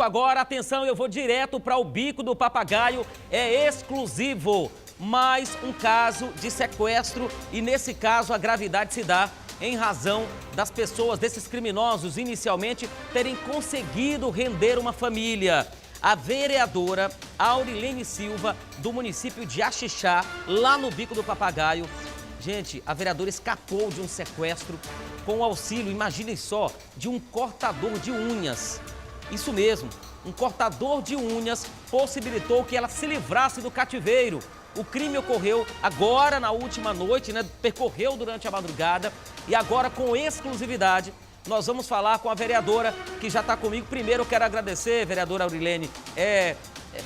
agora, atenção, eu vou direto para o Bico do Papagaio, é exclusivo. Mais um caso de sequestro e nesse caso a gravidade se dá em razão das pessoas, desses criminosos, inicialmente terem conseguido render uma família. A vereadora Aurilene Silva, do município de Axixá, lá no Bico do Papagaio. Gente, a vereadora escapou de um sequestro com o auxílio, imaginem só, de um cortador de unhas. Isso mesmo, um cortador de unhas possibilitou que ela se livrasse do cativeiro. O crime ocorreu agora na última noite, percorreu durante a madrugada e agora com exclusividade nós vamos falar com a vereadora que já está comigo. Primeiro eu quero agradecer, vereadora Aurilene,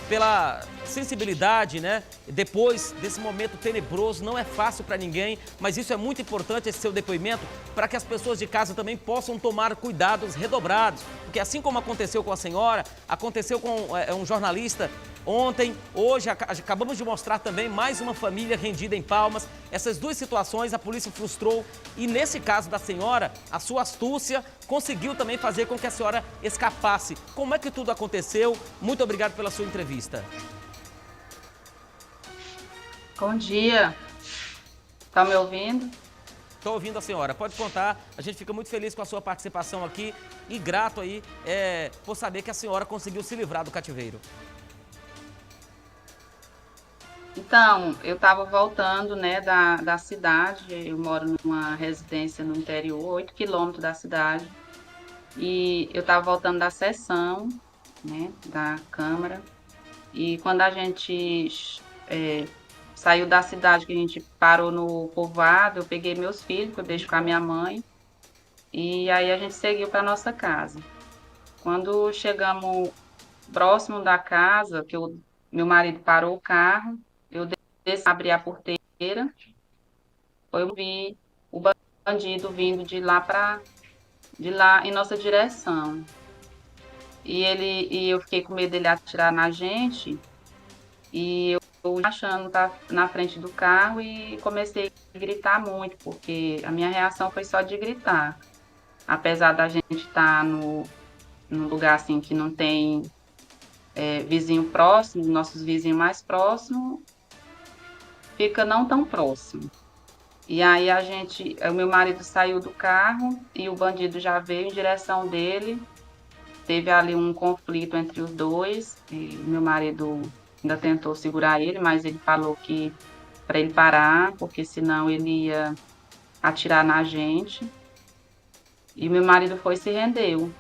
pela sensibilidade, depois desse momento tenebroso, não é fácil para ninguém, mas isso é muito importante, esse seu depoimento, para que as pessoas de casa também possam tomar cuidados redobrados, porque assim como aconteceu com a senhora, aconteceu com um jornalista ontem, hoje acabamos de mostrar também mais uma família rendida em Palmas. Essas duas situações a polícia frustrou e nesse caso da senhora, a sua astúcia conseguiu também fazer com que a senhora escapasse. Como é que tudo aconteceu? Muito obrigado pela sua entrevista. Bom dia. Tá me ouvindo? Estou ouvindo a senhora. Pode contar. A gente fica muito feliz com a sua participação aqui e grato aí por saber que a senhora conseguiu se livrar do cativeiro. Então, eu estava voltando, da cidade. Eu moro numa residência no interior, 8 quilômetros da cidade. E eu estava voltando da sessão, da Câmara. E quando a gente saiu da cidade, que a gente parou no povoado, eu peguei meus filhos, que eu deixo com a minha mãe. E aí a gente seguiu para nossa casa. Quando chegamos próximo da casa, meu marido parou o carro, eu desci, abri a porteira, eu vi o bandido vindo de lá em nossa direção. E eu fiquei com medo dele atirar na gente, e eu achando tá na frente do carro e comecei a gritar muito, porque a minha reação foi só de gritar. Apesar da gente estar num lugar assim que não tem vizinho próximo, nossos vizinhos mais próximos, fica não tão próximo. E aí o meu marido saiu do carro e o bandido já veio em direção dele. Teve ali um conflito entre os dois e meu marido ainda tentou segurar ele, mas ele falou que para ele parar, porque senão ele ia atirar na gente. E meu marido foi e se rendeu.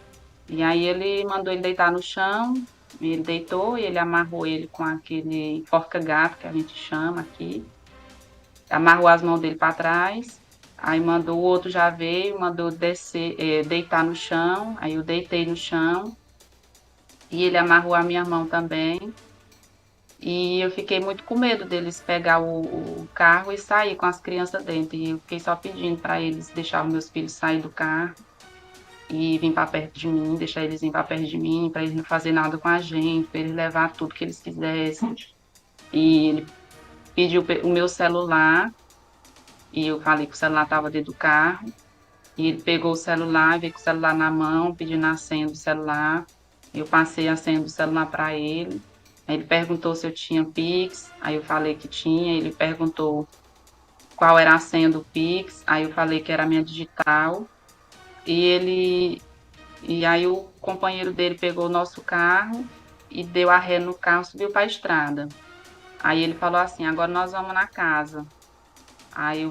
E aí ele mandou ele deitar no chão, ele deitou e ele amarrou ele com aquele forca-gato que a gente chama aqui. Amarrou as mãos dele para trás, aí o outro já veio, mandou deitar no chão, aí eu deitei no chão e ele amarrou a minha mão também. E eu fiquei muito com medo deles pegar o carro e sair com as crianças dentro. E eu fiquei só pedindo para eles deixar os meus filhos sair do carro e vir para perto de mim, deixar eles vir para perto de mim, para eles não fazer nada com a gente, para eles levar tudo que eles quisessem. E ele pediu o meu celular, e eu falei que o celular estava dentro do carro, e ele pegou o celular, veio com o celular na mão, pedindo a senha do celular. Eu passei a senha do celular para ele. Aí ele perguntou se eu tinha Pix, aí eu falei que tinha. Ele perguntou qual era a senha do Pix, aí eu falei que era a minha digital. E aí o companheiro dele pegou o nosso carro e deu a ré no carro, subiu para a estrada. Aí ele falou assim: agora nós vamos na casa. Aí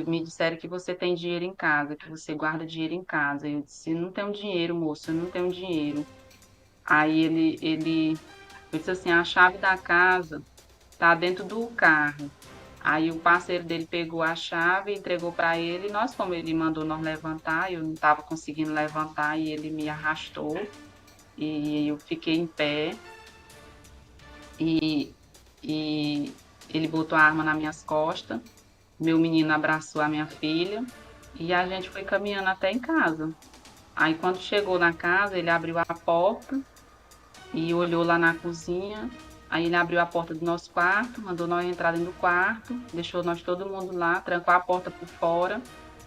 me disseram que você tem dinheiro em casa, que você guarda dinheiro em casa. Eu disse: não tenho dinheiro, moço, eu não tenho dinheiro. Aí ele disse assim: a chave da casa tá dentro do carro. Aí o parceiro dele pegou a chave, entregou para ele. Nós, como ele mandou nós levantar, eu não estava conseguindo levantar e ele me arrastou. E eu fiquei em pé. E ele botou a arma nas minhas costas. Meu menino abraçou a minha filha e a gente foi caminhando até em casa. Aí quando chegou na casa, ele abriu a porta e olhou lá na cozinha. Aí ele abriu a porta do nosso quarto, mandou nós entrar dentro do quarto, deixou nós todo mundo lá, trancou a porta por fora,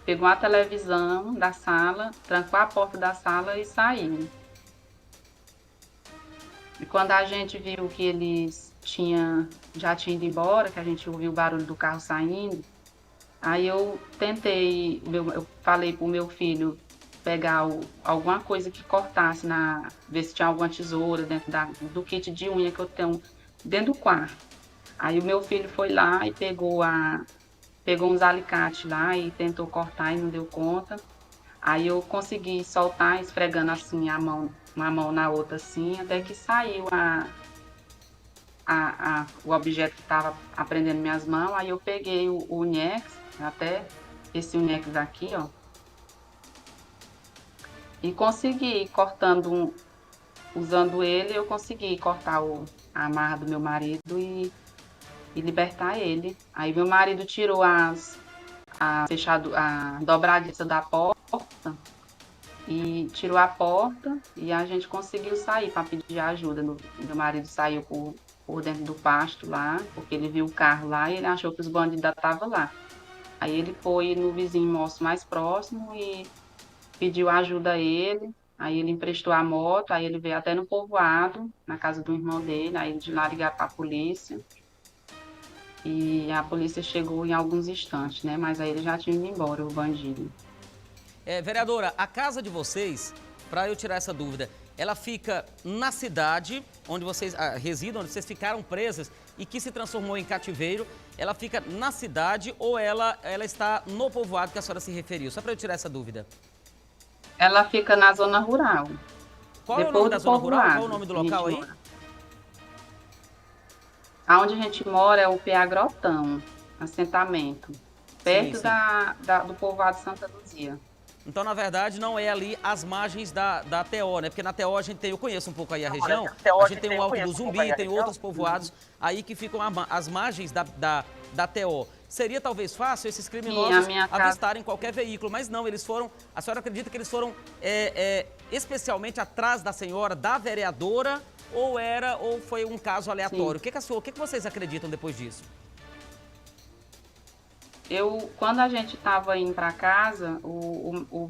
pegou a televisão da sala, trancou a porta da sala e saiu. E quando a gente viu que eles já tinham ido embora, que a gente ouviu o barulho do carro saindo, aí eu tentei, eu falei pro meu filho pegar alguma coisa que cortasse, ver se tinha alguma tesoura dentro do kit de unha que eu tenho dentro do quarto. Aí o meu filho foi lá e pegou uns alicates lá e tentou cortar e não deu conta. Aí eu consegui soltar, esfregando assim uma mão na outra assim, até que saiu o objeto que estava prendendo minhas mãos. Aí eu peguei o Unex, até esse Unex aqui, ó, e consegui, usando ele, eu consegui cortar a amarra do meu marido e libertar ele. Aí meu marido tirou a dobradiça da porta e tirou a porta e a gente conseguiu sair para pedir ajuda. Meu marido saiu por dentro do pasto lá, porque ele viu o carro lá e ele achou que os bandidos estavam lá. Aí ele foi no vizinho nosso mais próximo e pediu ajuda a ele. Aí ele emprestou a moto, aí ele veio até no povoado, na casa do irmão dele, aí de lá ligar para a polícia. E a polícia chegou em alguns instantes, né? Mas aí ele já tinha ido embora, o bandido. Vereadora, a casa de vocês, para eu tirar essa dúvida, ela fica na cidade onde vocês residam, onde vocês ficaram presas e que se transformou em cativeiro. Ela fica na cidade ou ela está no povoado que a senhora se referiu? Só para eu tirar essa dúvida. Ela fica na zona rural. Qual é o nome da zona rural? Qual é o nome do local aí? Aonde a gente mora é o PA Grotão, assentamento, perto Sim, sim. do povoado Santa Luzia. Então, na verdade, não é ali as margens da TO, né? Porque na TO a gente tem, eu conheço um pouco aí a região, a gente tem o Alto do Zumbi, tem outros povoados aí que ficam às margens da TO. Seria talvez fácil esses criminosos avistarem qualquer veículo, mas não, eles foram, a senhora acredita que eles foram especialmente atrás da senhora, da vereadora, ou foi um caso aleatório? O que vocês acreditam depois disso? Quando a gente estava indo para casa, o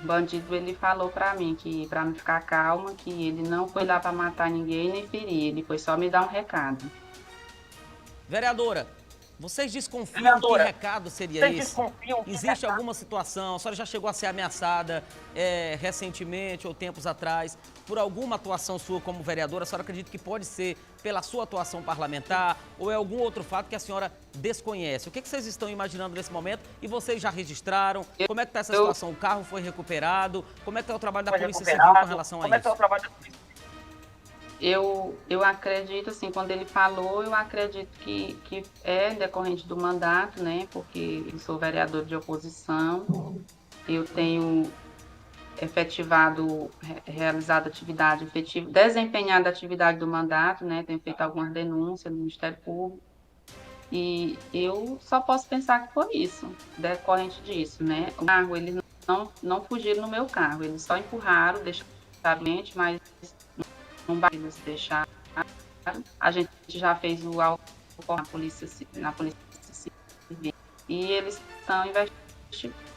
bandido ele falou para mim para me ficar calma, que ele não foi lá para matar ninguém nem ferir, ele foi só me dar um recado. Vereadora, vocês desconfiam que recado seria esse? Existe alguma situação, a senhora já chegou a ser ameaçada recentemente ou tempos atrás por alguma atuação sua como vereadora? A senhora acredita que pode ser pela sua atuação parlamentar ou é algum outro fato que a senhora desconhece? O que vocês estão imaginando nesse momento e vocês já registraram? Como é que está essa situação? O carro foi recuperado? Como é que está o trabalho da Polícia Civil com relação a isso? Eu acredito, assim, quando ele falou, eu acredito que é decorrente do mandato, né? Porque eu sou vereador de oposição, eu tenho realizado atividade efetiva, desempenhado a atividade do mandato, né? Tenho feito algumas denúncias no Ministério Público e eu só posso pensar que foi isso, decorrente disso, né? O carro, eles não fugiram no meu carro, eles só empurraram, deixaram, mas não vai nos deixar. A gente já fez o auto na Polícia Civil e eles estão investigando.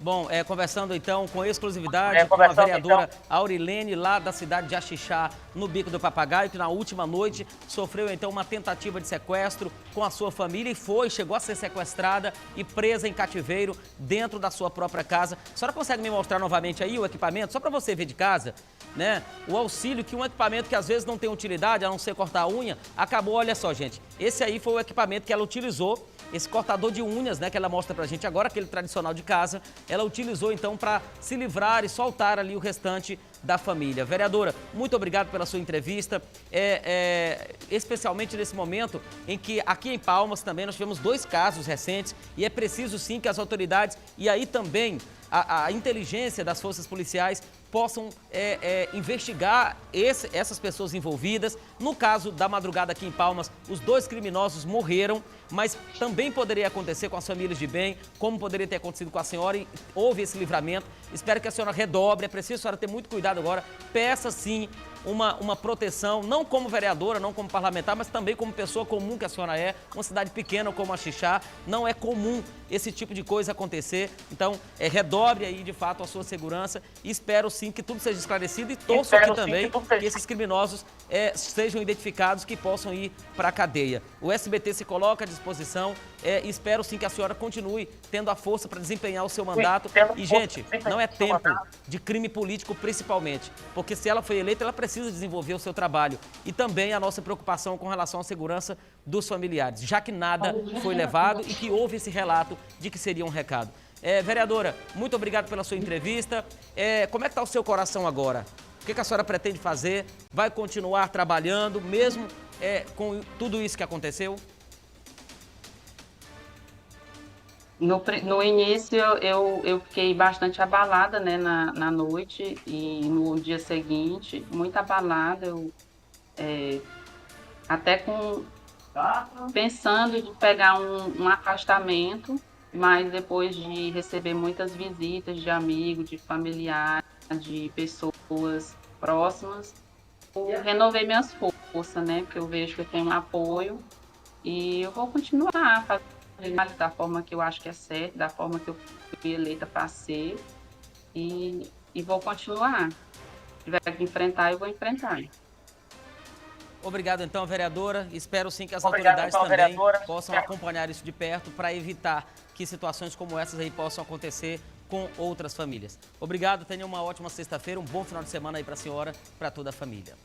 Bom, conversando então com exclusividade com a vereadora Aurilene, lá da cidade de Axixá, no Bico do Papagaio, que na última noite sofreu então uma tentativa de sequestro com a sua família e chegou a ser sequestrada e presa em cativeiro dentro da sua própria casa. A senhora consegue me mostrar novamente aí o equipamento, só para você ver de casa, né? O auxílio, que um equipamento que às vezes não tem utilidade, a não ser cortar a unha, acabou, olha só, gente, esse aí foi o equipamento que ela utilizou. Esse cortador de unhas, né, que ela mostra pra gente agora, aquele tradicional de casa, ela utilizou então para se livrar e soltar ali o restante da família. Vereadora, muito obrigado pela sua entrevista, especialmente nesse momento em que aqui em Palmas também nós tivemos 2 casos recentes e é preciso sim que as autoridades e aí também a inteligência das forças policiais possam investigar essas pessoas envolvidas. No caso da madrugada aqui em Palmas, os 2 criminosos morreram, mas também poderia acontecer com as famílias de bem, como poderia ter acontecido com a senhora, e houve esse livramento. Espero que a senhora redobre, é preciso a senhora ter muito cuidado agora. Peça sim uma proteção, não como vereadora, não como parlamentar, mas também como pessoa comum que a senhora é. Uma cidade pequena como a Xixá, não é comum esse tipo de coisa acontecer. Então, redobre aí, de fato, a sua segurança e espero, sim, que tudo seja esclarecido e torço aqui também que esses criminosos sejam identificados, que possam ir para a cadeia. O SBT se coloca à disposição e espero, sim, que a senhora continue tendo a força para desempenhar o seu mandato. E, gente, não é tempo de crime político, principalmente, porque se ela foi eleita, ela precisa desenvolver o seu trabalho. E também a nossa preocupação com relação à segurança dos familiares, já que nada foi levado e que houve esse relato de que seria um recado. Vereadora, muito obrigado pela sua entrevista. Como é que está o seu coração agora? O que a senhora pretende fazer? Vai continuar trabalhando, mesmo com tudo isso que aconteceu? No início, eu fiquei bastante abalada, né, na noite e no dia seguinte, muito abalada, até pensando de pegar um afastamento, mas depois de receber muitas visitas de amigos, de familiares, de pessoas próximas, eu renovei minhas forças, né, porque eu vejo que eu tenho um apoio e eu vou continuar fazendo da forma que eu acho que é certo, da forma que eu fui eleita para ser e vou continuar. Se tiver que enfrentar, eu vou enfrentar. Obrigado, então, vereadora. Espero, sim, que as autoridades também possam acompanhar isso de perto para evitar que situações como essas aí possam acontecer com outras famílias. Obrigado, tenha uma ótima sexta-feira, um bom final de semana aí para a senhora, para toda a família.